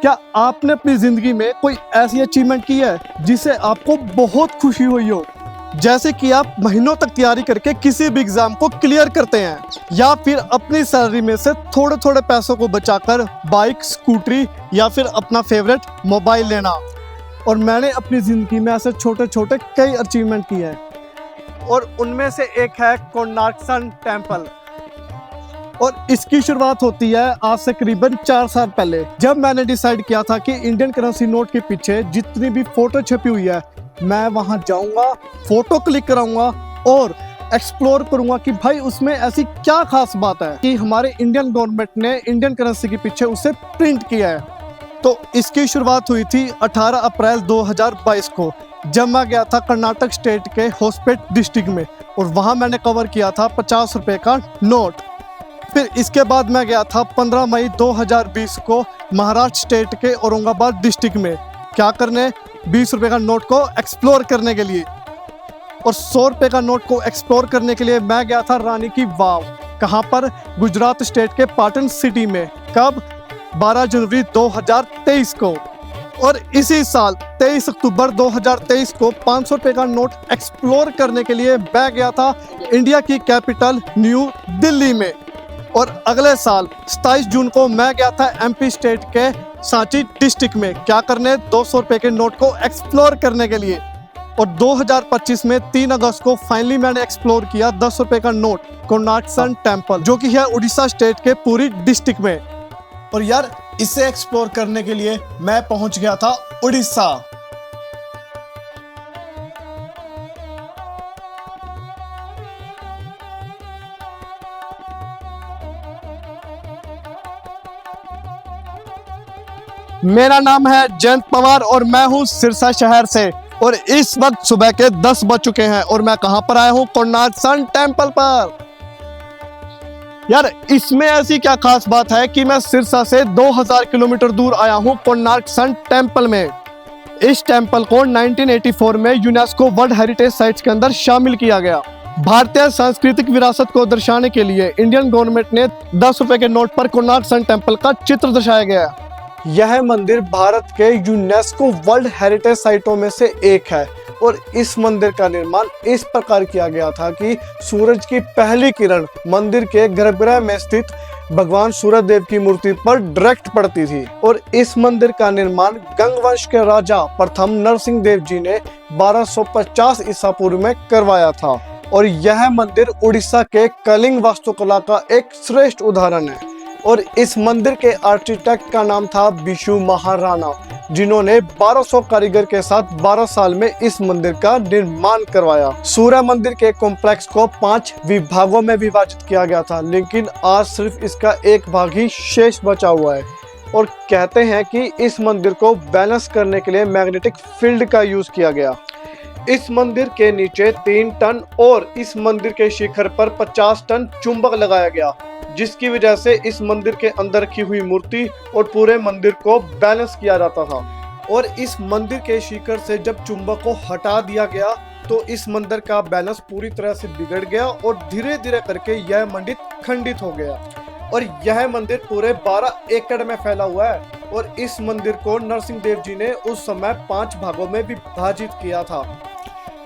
क्या आपने अपनी जिंदगी में कोई ऐसी अचीवमेंट की है जिससे आपको बहुत खुशी हुई हो? जैसे कि आप महीनों तक तैयारी करके किसी भी एग्जाम को क्लियर करते हैं, या फिर अपनी सैलरी में से थोड़े थोड़े पैसों को बचाकर बाइक, स्कूटरी या फिर अपना फेवरेट मोबाइल लेना। और मैंने अपनी ज़िंदगी में ऐसे छोटे छोटे कई अचीवमेंट किए हैं, और उनमें से एक है कोणार्क सन टेम्पल। और इसकी शुरुआत होती है आज से करीबन 4 साल पहले, जब मैंने डिसाइड किया था कि इंडियन करेंसी नोट के पीछे जितनी भी फोटो छपी हुई है, मैं वहां जाऊंगा, फोटो क्लिक कराऊंगा और एक्सप्लोर करूंगा कि भाई उसमें ऐसी क्या खास बात है कि हमारे इंडियन गवर्नमेंट ने इंडियन करेंसी के पीछे उसे प्रिंट किया है। तो इसकी शुरुआत हुई थी 18 अप्रैल 2022 को, जब मैं गया था कर्नाटक स्टेट के होसपेट डिस्ट्रिक्ट में, और वहां मैंने कवर किया था 50 रुपए का नोट। फिर इसके बाद मैं गया था 15 मई 2020 को महाराष्ट्र स्टेट के औरंगाबाद डिस्ट्रिक्ट में, क्या करने, 20 रुपए का नोट को एक्सप्लोर करने के लिए। और 100 रुपए का नोट को एक्सप्लोर करने के लिए मैं गया था रानी की वाव, कहाँ पर, गुजरात स्टेट के पाटन सिटी में। कब? 12 जनवरी 2023 को। और इसी साल 23 अक्टूबर 2023 को 500 रुपए का नोट एक्सप्लोर करने के लिए मैं गया था इंडिया की कैपिटल न्यू दिल्ली में। और अगले साल 27 जून को मैं गया था एमपी स्टेट के सांची डिस्ट्रिक्ट में, क्या करने, 200 रुपए के नोट को एक्सप्लोर करने के लिए। और 2025 में 3 अगस्त को फाइनली मैंने एक्सप्लोर किया 10 रुपए का नोट, कोणार्क सन टेम्पल, जो कि है उड़ीसा स्टेट के पूरी डिस्ट्रिक्ट में। और यार, इसे एक्सप्लोर करने के लिए मैं पहुंच गया था उड़ीसा। मेरा नाम है जयंत पवार और मैं हूँ सिरसा शहर से। और इस वक्त सुबह के 10 बज चुके हैं और मैं कहाँ पर आया हूँ? कोणार्क सन टेम्पल पर। यार, इसमें ऐसी क्या खास बात है कि मैं सिरसा से 2000 किलोमीटर दूर आया हूँ कोणार्क सन टेम्पल में। इस टेम्पल को 1984 में यूनेस्को वर्ल्ड हेरिटेज साइट्स के अंदर शामिल किया गया। भारतीय सांस्कृतिक विरासत को दर्शाने के लिए इंडियन गवर्नमेंट ने 10 रुपए के नोट पर कोणार्क सन टेम्पल का चित्र दर्शाया गया है। यह मंदिर भारत के यूनेस्को वर्ल्ड हेरिटेज साइटों में से एक है, और इस मंदिर का निर्माण इस प्रकार किया गया था कि सूरज की पहली किरण मंदिर के गर्भगृह में स्थित भगवान सूर्य देव की मूर्ति पर डायरेक्ट पड़ती थी। और इस मंदिर का निर्माण गंग वंश के राजा प्रथम नरसिंह देव जी ने 1250 ईसा पूर्व में करवाया था। और यह मंदिर उड़ीसा के कलिंग वास्तुकला का एक श्रेष्ठ उदाहरण है। और इस मंदिर के आर्किटेक्ट का नाम था बिशु महाराणा, जिन्होंने 1200 कारीगर के साथ 12 साल में इस मंदिर का निर्माण करवाया। सूर्य मंदिर के कॉम्प्लेक्स को 5 विभागों में विभाजित किया गया था, लेकिन आज सिर्फ इसका एक भाग ही शेष बचा हुआ है। और कहते हैं कि इस मंदिर को बैलेंस करने के लिए मैग्नेटिक फील्ड का यूज किया गया। इस मंदिर के नीचे 3 टन और इस मंदिर के शिखर पर 50 टन चुंबक लगाया गया, जिसकी वजह से इस मंदिर के अंदर रखी हुई मूर्ति और पूरे मंदिर को बैलेंस किया जाता था। और इस मंदिर के शिखर से जब चुंबक को हटा दिया गया तो इस मंदिर का बैलेंस पूरी तरह से बिगड़ गया और धीरे धीरे करके यह मंदिर खंडित हो गया। और यह मंदिर पूरे 12 एकड़ में फैला हुआ है। और इस मंदिर को नरसिंह देव जी ने उस समय 5 भागों में विभाजित किया था।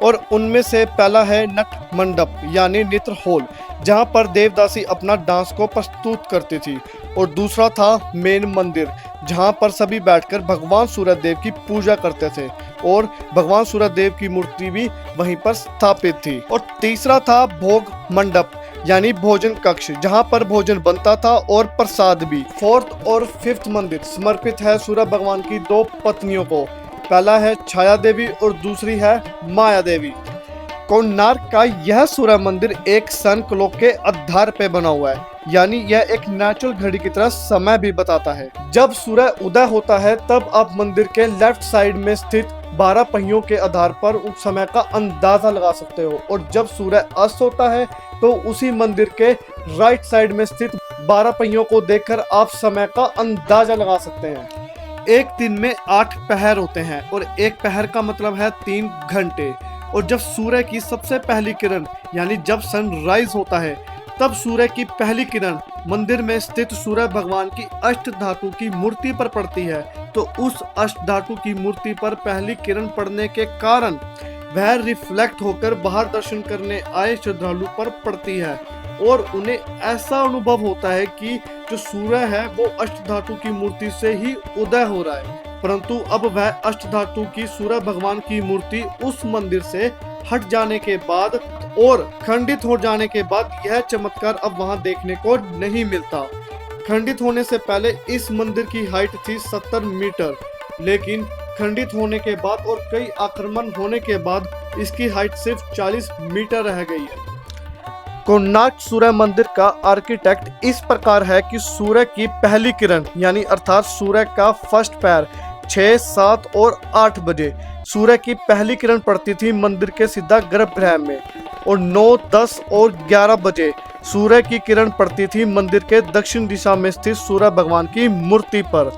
और उनमें से पहला है नट मंडप यानी नृत्य हॉल, जहां पर देवदासी अपना डांस को प्रस्तुत करती थी। और दूसरा था मेन मंदिर, जहां पर सभी बैठकर भगवान सूर्य देव की पूजा करते थे, और भगवान सूर्य देव की मूर्ति भी वहीं पर स्थापित थी। और तीसरा था भोग मंडप यानी भोजन कक्ष, जहां पर भोजन बनता था और प्रसाद भी। 4th और 5th मंदिर समर्पित है सूर्य भगवान की 2 पत्नियों को, पहला है छाया देवी और दूसरी है माया देवी। कोणार्क का यह सूर्य मंदिर एक सन क्लॉक के आधार पे बना हुआ है, यानी यह एक नेचुरल घड़ी की तरह समय भी बताता है। जब सूर्य उदय होता है तब आप मंदिर के लेफ्ट साइड में स्थित 12 पहियों के आधार पर उस समय का अंदाजा लगा सकते हो, और जब सूर्य अस्त होता है तो उसी मंदिर के राइट साइड में स्थित 12 पहियों को देखकर आप समय का अंदाजा लगा सकते हैं। एक दिन में 8 पहर होते हैं, और एक पहर का मतलब है 3 घंटे। और जब सूर्य की सबसे पहली किरण यानी जब सनराइज होता है, तब सूर्य की पहली किरण मंदिर में स्थित सूर्य भगवान की अष्ट धातु की मूर्ति पर पड़ती है, तो उस अष्ट धातु की मूर्ति पर पहली किरण पड़ने के कारण वह रिफ्लेक्ट होकर बाहर दर्शन करने आए श्रद्धालु पर पड़ती है और उन्हें ऐसा अनुभव होता है कि जो सूर्य है वो अष्ट धातु की मूर्ति से ही उदय हो रहा है। परंतु अब वह अष्ट धातु की सूर्य भगवान की मूर्ति उस मंदिर से हट जाने के बाद और खंडित हो जाने के बाद यह चमत्कार अब वहां देखने को नहीं मिलता। खंडित होने से पहले इस मंदिर की हाइट थी 70 मीटर, लेकिन खंडित होने के बाद और कई आक्रमण होने के बाद इसकी हाइट सिर्फ 40 मीटर रह गई है। कोणार्क सूर्य मंदिर का आर्किटेक्ट इस प्रकार है कि सूर्य की पहली किरण यानी अर्थात सूर्य का फर्स्ट पैर 6, 7 और 8 बजे सूर्य की पहली किरण पड़ती थी मंदिर के सीधा गर्भगृह में, और 9, 10 और 11 बजे सूर्य की किरण पड़ती थी मंदिर के दक्षिण दिशा में स्थित सूर्य भगवान की मूर्ति पर।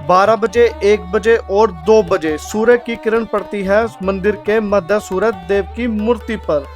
12 बजे, 1 बजे और 2 बजे सूर्य की किरण पड़ती है मंदिर के मध्य सूर्य देव की मूर्ति पर,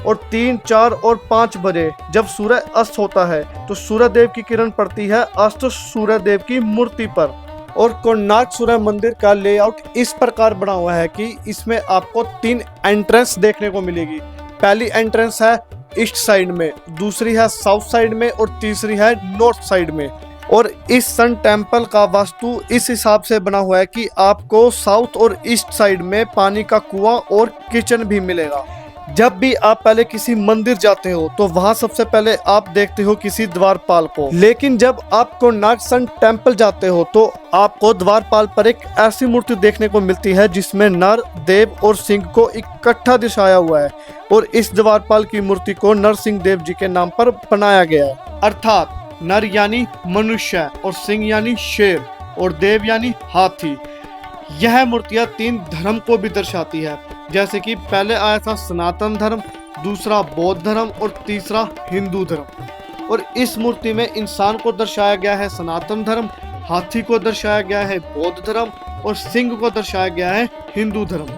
और 3, 4 और 5 बजे जब सूर्य अस्त होता है तो सूर्य देव की किरण पड़ती है अस्त सूर्य देव की मूर्ति पर। और कोणार्क सूर्य मंदिर का लेआउट इस प्रकार बना हुआ है कि इसमें आपको 3 एंट्रेंस देखने को मिलेगी। पहली एंट्रेंस है ईस्ट साइड में, दूसरी है साउथ साइड में और तीसरी है नॉर्थ साइड में। और इस सन टेम्पल का वास्तु इस हिसाब से बना हुआ है कि आपको साउथ और ईस्ट साइड में पानी का कुआं और किचन भी मिलेगा। जब भी आप पहले किसी मंदिर जाते हो तो वहां सबसे पहले आप देखते हो किसी द्वारपाल को, लेकिन जब आप कोणार्क सन टेम्पल जाते हो तो आपको द्वारपाल पर एक ऐसी मूर्ति देखने को मिलती है जिसमें नर, देव और सिंह को इकट्ठा दर्शाया हुआ है, और इस द्वारपाल की मूर्ति को नरसिंह देव जी के नाम पर बनाया गया है। अर्थात नर यानी मनुष्य और सिंह यानी शेर और देव यानी हाथी। यह मूर्तियां 3 धर्म को भी दर्शाती है, जैसे कि पहले आया था सनातन धर्म, दूसरा बौद्ध धर्म और तीसरा हिंदू धर्म। और इस मूर्ति में इंसान को दर्शाया गया है सनातन धर्म, हाथी को दर्शाया गया है बौद्ध धर्म और सिंह को दर्शाया गया है हिंदू धर्म।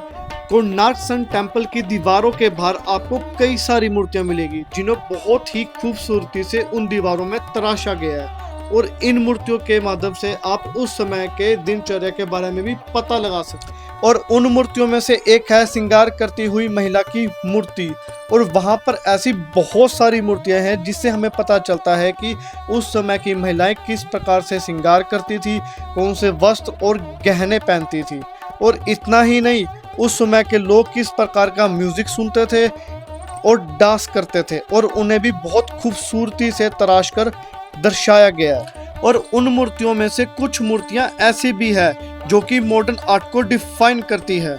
कोणार्क सन टेम्पल की दीवारों के बाहर आपको कई सारी मूर्तियां मिलेगी जिन्हें बहुत ही खूबसूरती से उन दीवारों में तराशा गया है, और इन मूर्तियों के माध्यम से आप उस समय के दिनचर्या के बारे में भी पता लगा सकते हैं। और उन मूर्तियों में से एक है श्रृंगार करती हुई महिला की मूर्ति, और वहां पर ऐसी बहुत सारी मूर्तियां हैं जिससे हमें पता चलता है कि उस समय की महिलाएं किस प्रकार से श्रृंगार करती थी, कौन से वस्त्र और गहने पहनती थी। और इतना ही नहीं, उस समय के लोग किस प्रकार का म्यूजिक सुनते थे और डांस करते थे, और उन्हें भी बहुत खूबसूरती से तराश कर दर्शाया गया है। और उन मूर्तियों में से कुछ मूर्तियां ऐसी भी है जो कि मॉडर्न आर्ट को डिफाइन करती है,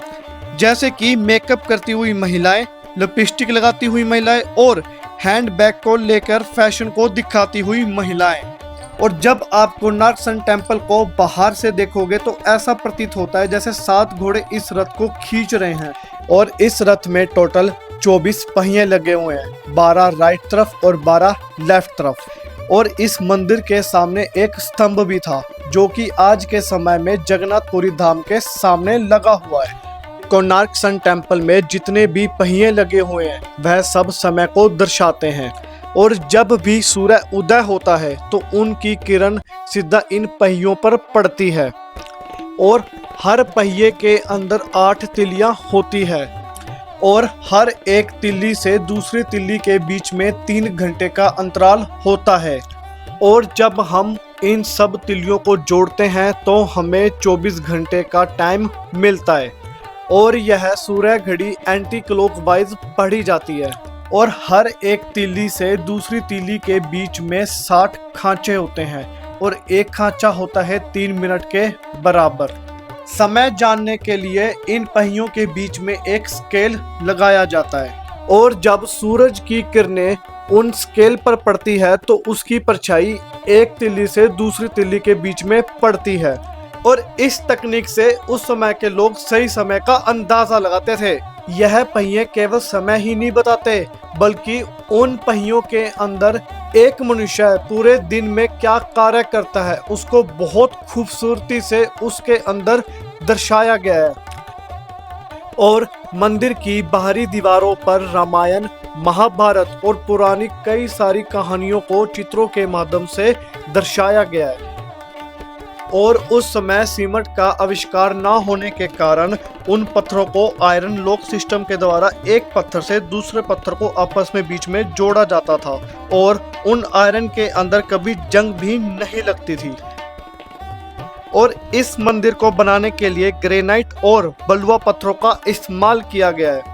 जैसे कि मेकअप करती हुई महिलाएं, लिपस्टिक लगाती हुई महिलाएं और हैंडबैग को लेकर फैशन को दिखाती हुई महिलाएं। और जब आप कोणार्क सन टेम्पल को बाहर से देखोगे तो ऐसा प्रतीत होता है जैसे 7 घोड़े इस रथ को खींच रहे हैं, और इस रथ में टोटल 24 पहिए लगे हुए हैं, 12 राइट तरफ और 12 लेफ्ट तरफ। और इस मंदिर के सामने एक स्तंभ भी था जो कि आज के समय में जगन्नाथपुरी धाम के सामने लगा हुआ है। कोणार्क सन टेम्पल में जितने भी पहिए लगे हुए हैं वह सब समय को दर्शाते हैं, और जब भी सूर्य उदय होता है तो उनकी किरण सीधा इन पहियों पर पड़ती है, और हर पहिए के अंदर 8 तिल्लियां होती है, और हर एक तिल्ली से दूसरी तिल्ली के बीच में 3 घंटे का अंतराल होता है। और जब हम इन सब तिल्लियों को जोड़ते हैं तो हमें 24 घंटे का टाइम मिलता है, और यह सूर्य घड़ी एंटी क्लॉकवाइज पढ़ी जाती है। और हर एक तिल्ली से दूसरी तिल्ली के बीच में 60 खांचे होते हैं, और एक खांचा होता है 3 मिनट के बराबर। समय जानने के लिए इन पहियों के बीच में एक स्केल लगाया जाता है, और जब सूरज की किरणें उन स्केल पर पड़ती है तो उसकी परछाई एक तिल्ली से दूसरी तिल्ली के बीच में पड़ती है। और इस तकनीक से उस समय के लोग सही समय का अंदाजा लगाते थे। यह पहिए केवल समय ही नहीं बताते, बल्कि उन पहियों के अंदर एक मनुष्य पूरे दिन में क्या कार्य करता है उसको बहुत खूबसूरती से उसके अंदर दर्शाया गया है। और मंदिर की बाहरी दीवारों पर रामायण महाभारत और पुरानी कई सारी कहानियों को चित्रों के माध्यम से दर्शाया गया है। और उस समय सीमेंट का आविष्कार ना होने के कारण उन पत्थरों को आयरन लॉक सिस्टम के द्वारा एक पत्थर से दूसरे पत्थर को आपस में बीच में जोड़ा जाता था और उन आयरन के अंदर कभी जंग भी नहीं लगती थी। और इस मंदिर को बनाने के लिए ग्रेनाइट और बलुआ पत्थरों का इस्तेमाल किया गया है।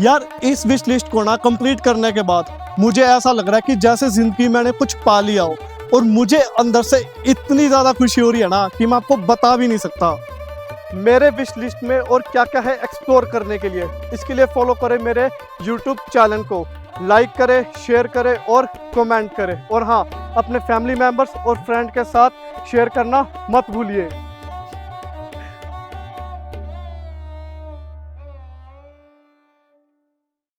यार इस विश लिस्ट को ना कंप्लीट करने के बाद मुझे ऐसा लग रहा है कि जैसे जिंदगी मैंने कुछ पा लिया हो, और मुझे अंदर से इतनी ज़्यादा खुशी हो रही है ना कि मैं आपको बता भी नहीं सकता। मेरे विश लिस्ट में और क्या क्या है एक्सप्लोर करने के लिए, इसके लिए फॉलो करें मेरे यूट्यूब चैनल को, लाइक करें, शेयर करें और कमेंट करें। और हाँ, अपने फैमिली मेम्बर्स और फ्रेंड के साथ शेयर करना मत भूलिए।